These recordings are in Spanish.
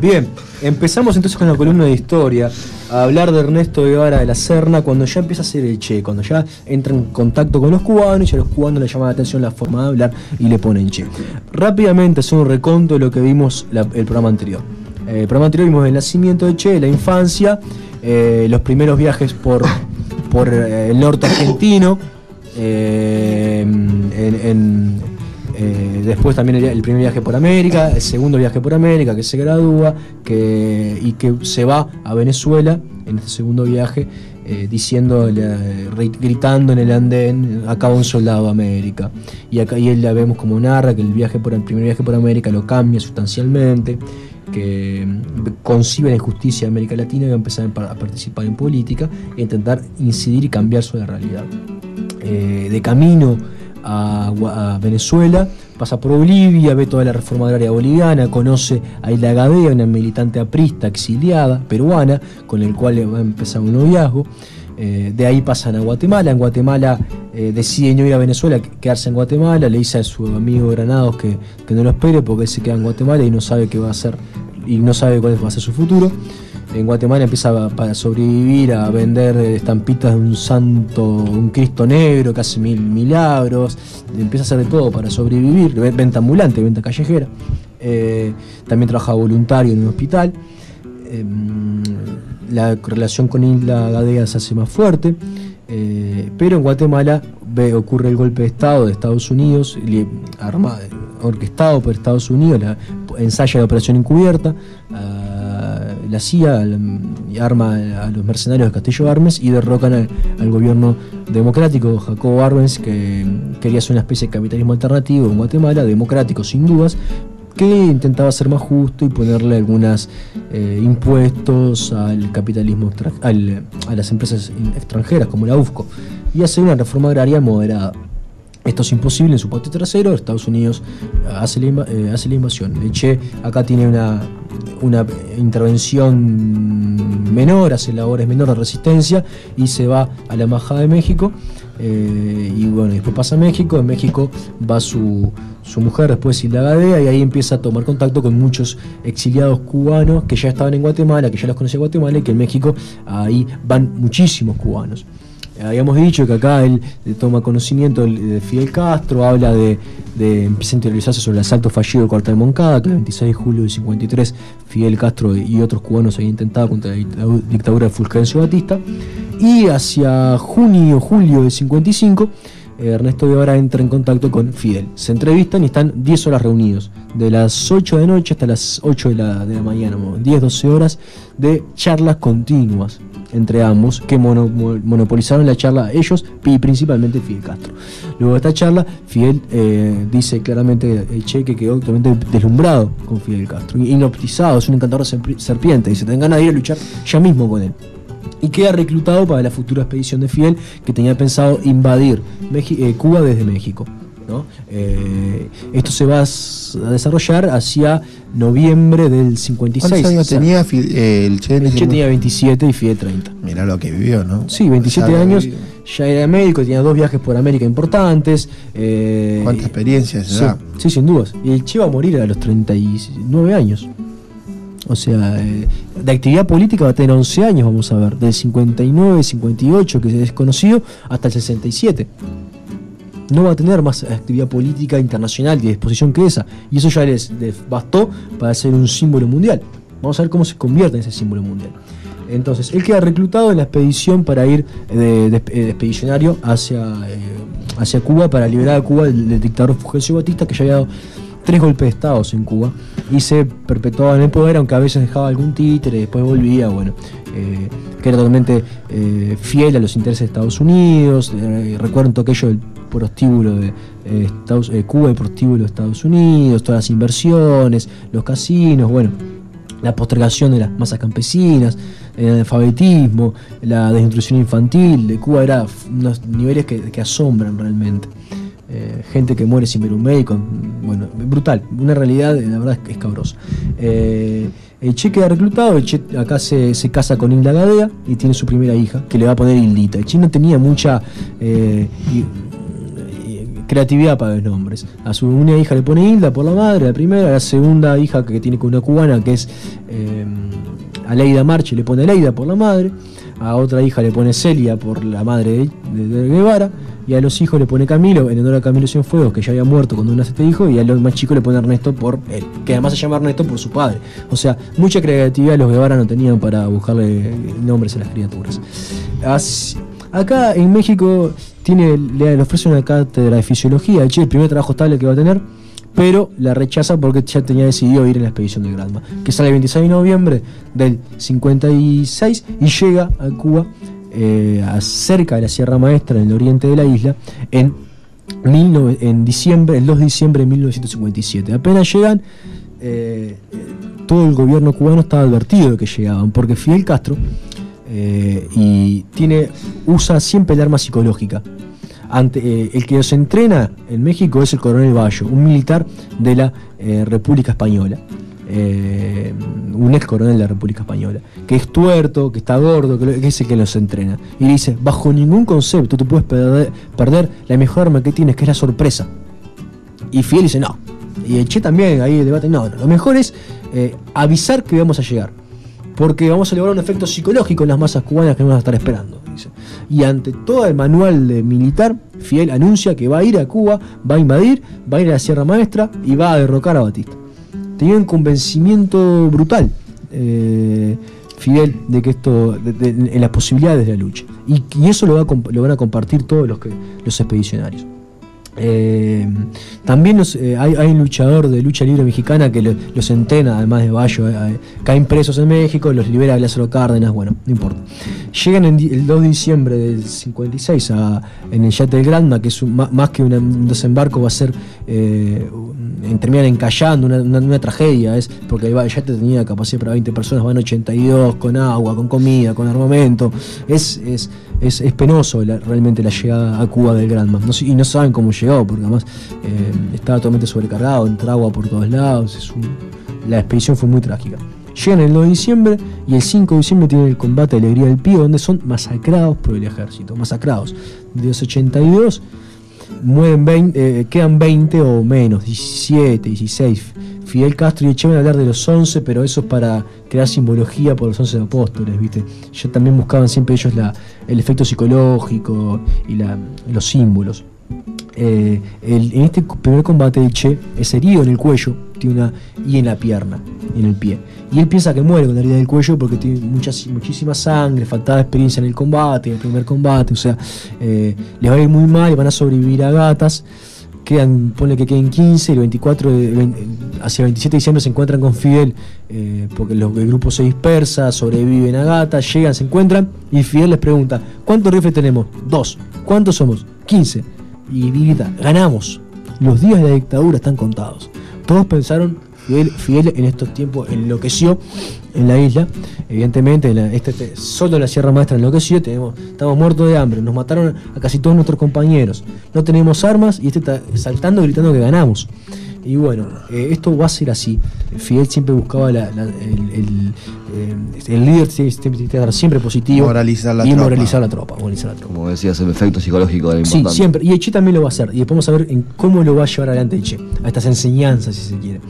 Bien, empezamos entonces con la columna de historia, a hablar de Ernesto Guevara de la Serna cuando ya empieza a ser el Che, cuando ya entra en contacto con los cubanos y a los cubanos les llama la atención la forma de hablar y le ponen Che. Rápidamente hacer un reconto de lo que vimos el programa anterior. El programa anterior vimos el nacimiento de Che, la infancia, los primeros viajes por el norte argentino, después también el primer viaje por América, el segundo viaje por América, que se gradúa y que se va a Venezuela en este segundo viaje, gritando en el andén: acá va un soldado de América. Y él la vemos como narra que el primer viaje por América lo cambia sustancialmente, que concibe la injusticia de América Latina y va a empezar a participar en política e intentar incidir y cambiar sobre la realidad. De camino a Venezuela, pasa por Bolivia, ve toda la reforma agraria boliviana, conoce a Hilda Gadea, una militante aprista exiliada peruana, con el cual va a empezar un noviazgo. De ahí pasan a Guatemala. En Guatemala decide no ir a Venezuela, quedarse en Guatemala. Le dice a su amigo Granados que no lo espere porque él se queda en Guatemala y no sabe qué va a hacer y no sabe cuál va a ser su futuro. En Guatemala empieza para sobrevivir a vender estampitas de un santo, un Cristo negro que hace milagros. Empieza a hacer de todo para sobrevivir, venta ambulante, venta callejera. También trabaja voluntario en un hospital. La relación con Hilda Gadea se hace más fuerte, pero en Guatemala ocurre el golpe de Estado de Estados Unidos, orquestado por Estados Unidos, ensaya la operación encubierta. La CIA arma a los mercenarios de Castillo Armes y derrocan al gobierno democrático Jacobo Arbenz, que quería hacer una especie de capitalismo alternativo en Guatemala, democrático sin dudas, que intentaba ser más justo y ponerle algunos impuestos al capitalismo, a las empresas extranjeras como la UFCO, y hacer una reforma agraria moderada. Esto es imposible en su patio trasero. Estados Unidos hace la invasión. Che acá tiene una intervención menor, hace labores menores de resistencia y se va a la Embajada de México. Y bueno, después pasa a México. En México va su mujer, después Hilda Gadea, y ahí empieza a tomar contacto con muchos exiliados cubanos que ya estaban en Guatemala, que ya los conocía Guatemala, y que en México ahí van muchísimos cubanos. Habíamos dicho que acá él toma conocimiento de Fidel Castro, habla empieza a interiorizarse sobre el asalto fallido del cuartel Moncada, que el 26 de julio del 53 Fidel Castro y otros cubanos habían intentado contra la dictadura de Fulgencio Batista. Y hacia julio del 55, Ernesto Guevara entra en contacto con Fidel. Se entrevistan y están 10 horas reunidos, de las 8 de la noche hasta las 8 de la mañana, 10-12 horas de charlas continuas entre ambos, que monopolizaron la charla ellos y principalmente Fidel Castro. Luego de esta charla, Fidel dice claramente el Che que quedó totalmente deslumbrado con Fidel Castro, hipnotizado, es un encantador de serpientes, dice, tengan ganas de ir a luchar ya mismo con él. Y queda reclutado para la futura expedición de Fidel, que tenía pensado invadir Cuba desde México, ¿no? Esto se va a desarrollar hacia noviembre del 56. ¿Cuántos años tenía el Che? El Che tenía 27 y Fidel 30. Mirá lo que vivió, ¿no? Sí, 27 años, ya era médico, tenía 2 viajes por América importantes. ¿Cuánta experiencia se da? Sí, sin dudas. Y el Che va a morir a los 39 años. O sea, de actividad política va a tener 11 años, vamos a ver, del 59, 58, que es desconocido, hasta el 67. No va a tener más actividad política internacional y de exposición que esa. Y eso ya les bastó para ser un símbolo mundial. Vamos a ver cómo se convierte en ese símbolo mundial. Entonces, él queda reclutado en la expedición para ir de expedicionario hacia Cuba, para liberar a Cuba del dictador Fulgencio Batista, que ya había dado 3 golpes de Estado en Cuba y se perpetuaba en el poder, aunque a veces dejaba algún títere y después volvía, que era totalmente fiel a los intereses de Estados Unidos. Recuerdo aquello del prostíbulo de Cuba, el prostíbulo de Estados Unidos, todas las inversiones, los casinos, la postergación de las masas campesinas, el analfabetismo, la desnutrición infantil de Cuba, era unos niveles que asombran realmente. Gente que muere sin ver un médico, brutal, una realidad, la verdad, es escabrosa. El Che queda reclutado, el Che acá se casa con Hilda Gadea y tiene su primera hija, que le va a poner Hildita. El Che no tenía mucha creatividad para los nombres. A su una hija le pone Hilda por la madre, la primera. A la segunda hija que tiene con una cubana, que es Aleida Marche, le pone Aleida por la madre. A otra hija le pone Celia por la madre de Guevara. Y a los hijos le pone Camilo, en honor a Camilo Cienfuegos, que ya había muerto cuando nace este hijo. Y a los más chicos le pone Ernesto por él, que además se llama Ernesto por su padre. O sea, mucha creatividad los Guevara no tenían para buscarle nombres a las criaturas. Acá en México le ofrece una cátedra de fisiología, el primer trabajo estable que va a tener, pero la rechaza porque ya tenía decidido ir en la expedición de Granma, que sale el 26 de noviembre del 56 y llega a Cuba, cerca de la Sierra Maestra, en el oriente de la isla, el 2 de diciembre de 1957. Apenas llegan, todo el gobierno cubano estaba advertido de que llegaban, porque Fidel Castro usa siempre el arma psicológica. El que los entrena en México es el coronel Bayo, un militar de la República Española, un ex coronel de la República Española, que es tuerto, que está gordo, que es el que los entrena. Y le dice: bajo ningún concepto tú puedes perder la mejor arma que tienes, que es la sorpresa. Y Fidel dice: no. Y el Che también, ahí debate: no, lo mejor es avisar que vamos a llegar, porque vamos a lograr un efecto psicológico en las masas cubanas que nos van a estar esperando, dice. Y ante todo el manual militar, Fidel anuncia que va a ir a Cuba, va a invadir, va a ir a la Sierra Maestra y va a derrocar a Batista. Tenía un convencimiento brutal, Fidel, de que en las posibilidades de la lucha. Y eso lo van a compartir todos los expedicionarios. También hay un luchador de lucha libre mexicana que los entrena, además de Bayo. Caen presos en México, los libera Lázaro Cárdenas, bueno, no importa. Llegan el 2 de diciembre del 56 en el yate del Granma, que es más que un desembarco, va a ser terminan encallando, una tragedia, porque el yate tenía capacidad para 20 personas, van 82 con agua, con comida, con armamento. Es penoso realmente la llegada a Cuba del Granma, y no saben cómo llegó, porque además estaba totalmente sobrecargado, entra agua por todos lados. La expedición fue muy trágica. Llegan el 2 de diciembre y el 5 de diciembre tienen el combate de Alegría del Pío, donde son masacrados por el ejército. Masacrados. De los 82 quedan 20 o menos, 17, 16. Fidel Castro y el Che van a hablar de los 11, pero eso es para crear simbología por los 11 apóstoles, ¿viste? Ya también buscaban siempre ellos el efecto psicológico y los símbolos. En este primer combate el Che es herido en el cuello y en la pierna, y en el pie. Y él piensa que muere con la herida del cuello porque tiene muchísima sangre, faltaba experiencia en el combate, en el primer combate. O sea, les va a ir muy mal y van a sobrevivir a gatas. Ponle que queden 15 y el hacia el 27 de diciembre se encuentran con Fidel, porque el grupo se dispersa, sobreviven a gatas, llegan, se encuentran y Fidel les pregunta: ¿cuántos rifles tenemos? 2. ¿Cuántos somos? 15. Y grita: ganamos, los días de la dictadura están contados. Todos pensaron, Fidel en estos tiempos enloqueció en la isla, evidentemente solo en la Sierra Maestra enloqueció. Estamos muertos de hambre, nos mataron a casi todos nuestros compañeros, no tenemos armas y está saltando, gritando que ganamos. Y bueno, esto va a ser así. Fidel siempre buscaba el líder tiene que estar siempre positivo, moralizar la tropa. Como decías, el efecto psicológico era importante. Sí, siempre. Y el Che también lo va a hacer. Y después vamos a ver cómo lo va a llevar adelante el Che, a estas enseñanzas, si se quiere.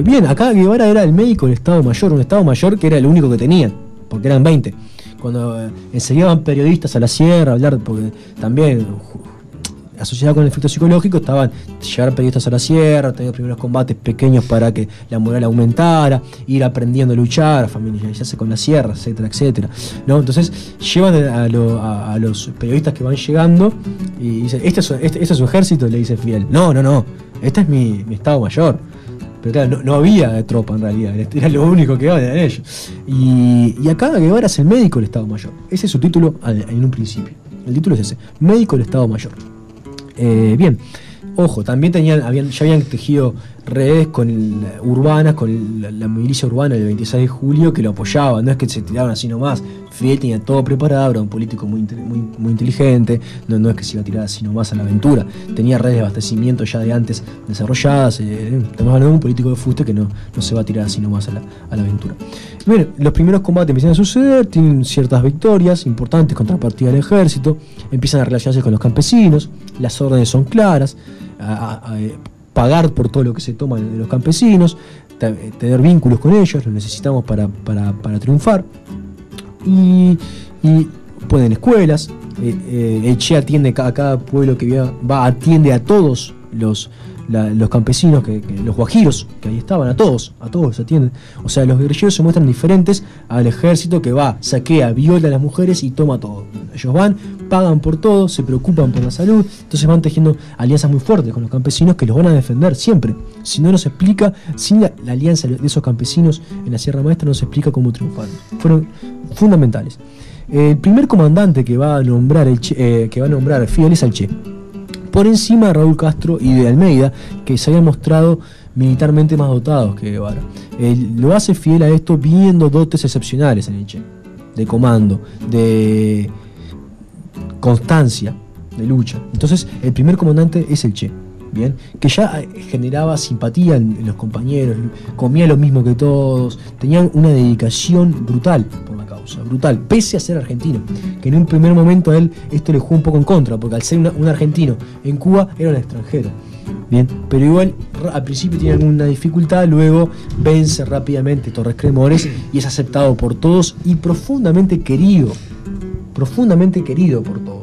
Bien, acá Guevara era el médico del Estado Mayor, un Estado Mayor que era el único que tenían, porque eran 20. Cuando enseñaban periodistas a la sierra a hablar, porque también asociado con el efecto psicológico llevar periodistas a la sierra, tener primeros combates pequeños para que la moral aumentara, ir aprendiendo a luchar, a familiarizarse con la sierra, etcétera, etcétera, ¿no? Entonces llevan a los periodistas que van llegando y dicen: este es su ejército, le dice Fidel. No, este es mi Estado Mayor. Pero claro, no había tropa en realidad, era lo único que eran ellos. Y acá Guevara es el médico del Estado Mayor. Ese es su título en un principio. El título es ese: médico del Estado Mayor. Bien, ojo, también ya habían tejido redes urbanas, con la milicia urbana del 26 de julio que lo apoyaba. No es que se tiraban así nomás. Fidel tenía todo preparado, era un político muy inteligente, no es que se iba a tirar así nomás a la aventura. Tenía redes de abastecimiento ya de antes desarrolladas. Estamos hablando de un político de fuste que no se va a tirar así nomás a la aventura. Bueno, los primeros combates empiezan a suceder, tienen ciertas victorias importantes contra partida del ejército, empiezan a relacionarse con los campesinos, las órdenes son claras, pagar por todo lo que se toma de los campesinos, tener vínculos con ellos, los necesitamos para triunfar. Y ponen escuelas, el Che atiende a cada pueblo que atiende a todos los campesinos, los guajiros que ahí estaban, a todos los atienden. O sea, los guerrilleros se muestran diferentes al ejército que va, saquea, viola a las mujeres y toma todo. Ellos van, pagan por todo, se preocupan por la salud, entonces van tejiendo alianzas muy fuertes con los campesinos que los van a defender siempre. Si no nos explica, sin la alianza de esos campesinos en la Sierra Maestra no se explica cómo triunfaron. Fueron fundamentales. El primer comandante que va a nombrar Fidel es al Che, por encima de Raúl Castro y de Almeida, que se habían mostrado militarmente más dotados que Guevara. Lo hace Fidel a esto viendo dotes excepcionales en el Che, de comando, de constancia, de lucha. Entonces el primer comandante es el Che, bien, que ya generaba simpatía en los compañeros, comía lo mismo que todos, tenía una dedicación brutal por la causa, brutal, pese a ser argentino, que en un primer momento a él esto le jugó un poco en contra, porque al ser un argentino en Cuba era un extranjero, bien, pero igual al principio tiene alguna dificultad, luego vence rápidamente estos resquemores y es aceptado por todos y profundamente querido por todos.